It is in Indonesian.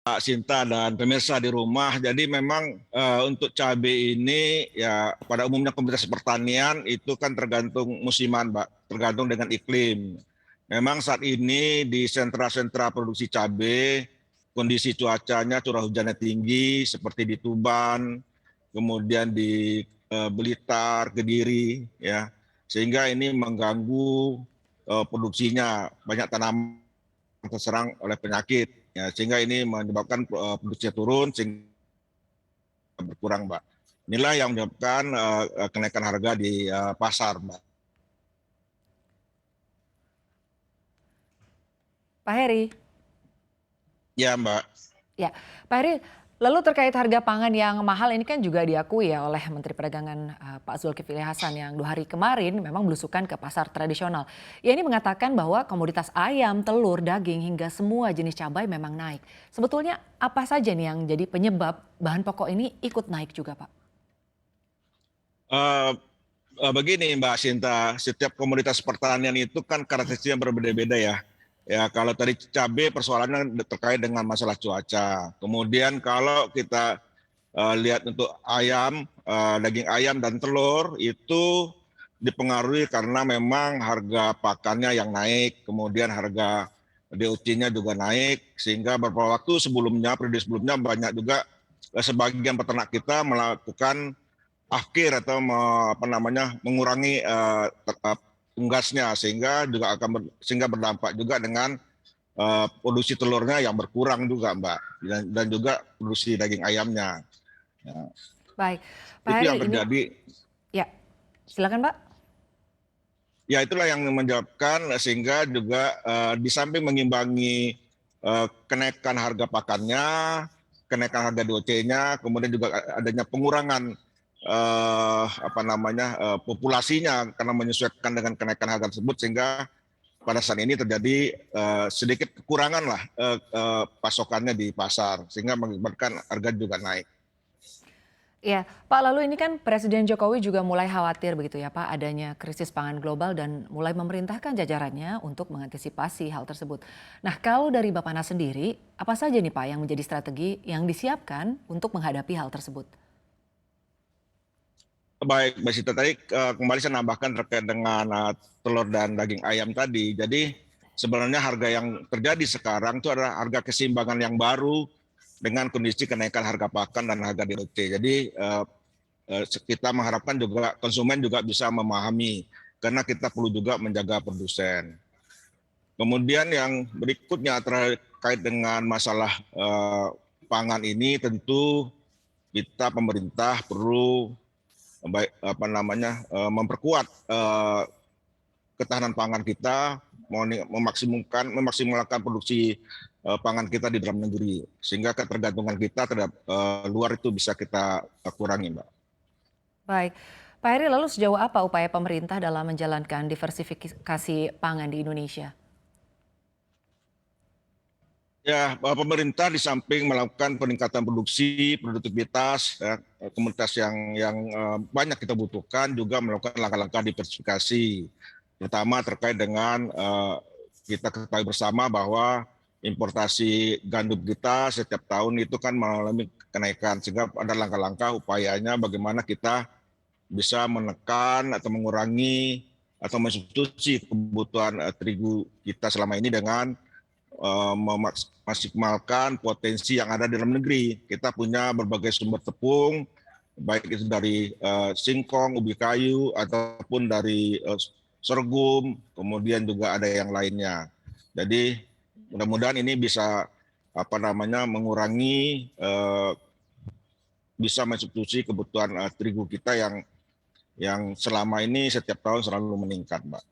Pak Sinta dan pemirsa di rumah. Jadi memang untuk cabai ini ya pada umumnya Komoditas Pertanian itu kan tergantung musiman, Mbak, tergantung dengan iklim. Memang saat ini di sentra-sentra produksi cabai kondisi cuacanya curah hujannya tinggi seperti di Tuban, kemudian di Blitar, Kediri, ya, sehingga ini mengganggu produksinya, banyak tanaman terserang oleh penyakit, ya, sehingga ini menyebabkan produksinya turun sehingga berkurang, Mbak. Inilah yang menyebabkan kenaikan harga di pasar, Mbak. Pak Heri. Ya, Mbak. Ya, Pak Heri, lalu terkait harga pangan yang mahal ini kan juga diakui ya oleh Menteri Perdagangan Pak Zulkifli Hasan yang 2 hari kemarin memang belusukan ke pasar tradisional. Ia ini mengatakan bahwa komoditas ayam, telur, daging hingga semua jenis cabai memang naik. Sebetulnya apa saja nih yang jadi penyebab bahan pokok ini ikut naik juga, Pak? Begini, Mbak Sinta, setiap komoditas pertanian itu kan karakteristiknya berbeda-beda ya. Ya, kalau tadi cabai persoalannya terkait dengan masalah cuaca. Kemudian kalau kita lihat untuk ayam, daging ayam dan telur itu dipengaruhi karena memang harga pakannya yang naik, kemudian harga DOC-nya juga naik, sehingga beberapa waktu sebelumnya, periode sebelumnya banyak juga sebagian peternak kita melakukan akhir atau mengurangi unggasnya, sehingga juga sehingga berdampak juga dengan produksi telurnya yang berkurang juga, Mbak, dan juga produksi daging ayamnya. Ya, Baik, Pak itu Heri yang ini terjadi. ya silakan Pak. Ya, itulah yang menyebabkan sehingga juga di samping mengimbangi kenaikan harga pakannya, kenaikan harga DOC-nya, kemudian juga adanya pengurangan populasinya karena menyesuaikan dengan kenaikan harga tersebut, sehingga pada saat ini terjadi sedikit kekurangan lah pasokannya di pasar, sehingga mengakibatkan harga juga naik. Ya, Pak, lalu ini kan Presiden Jokowi juga mulai khawatir begitu ya Pak, adanya krisis pangan global dan mulai memerintahkan jajarannya untuk mengantisipasi hal tersebut. Nah, kalau dari Bappenas sendiri, apa saja nih Pak yang menjadi strategi yang disiapkan untuk menghadapi hal tersebut? Baik, Mbak Sita, tadi kembali saya nambahkan terkait dengan telur dan daging ayam tadi. Jadi sebenarnya harga yang terjadi sekarang itu adalah harga keseimbangan yang baru dengan kondisi kenaikan harga pakan dan harga DOC. Jadi kita mengharapkan juga konsumen juga bisa memahami, karena kita perlu juga menjaga produsen. Kemudian yang berikutnya terkait dengan masalah pangan ini, tentu kita pemerintah perlu memperkuat ketahanan pangan kita, memaksimalkan produksi pangan kita di dalam negeri, sehingga ketergantungan kita terhadap luar itu bisa kita kurangi, Mbak. Baik, Pak Heri, lalu sejauh apa upaya pemerintah dalam menjalankan diversifikasi pangan di Indonesia? Ya, pemerintah di samping melakukan peningkatan produksi, produktivitas, ya, komoditas yang banyak kita butuhkan, juga melakukan langkah-langkah diversifikasi. Pertama terkait dengan kita ketahui bersama bahwa importasi gandum kita setiap tahun itu kan mengalami kenaikan, sehingga ada langkah-langkah upayanya bagaimana kita bisa menekan atau mengurangi atau mensubstitusi kebutuhan terigu kita selama ini dengan memaksimalkan potensi yang ada di dalam negeri. Kita punya berbagai sumber tepung, baik itu dari singkong, ubi kayu, ataupun dari sorghum, kemudian juga ada yang lainnya. Jadi mudah-mudahan ini bisa mengurangi, bisa mensubstitusi kebutuhan terigu kita yang selama ini setiap tahun selalu meningkat, Mbak.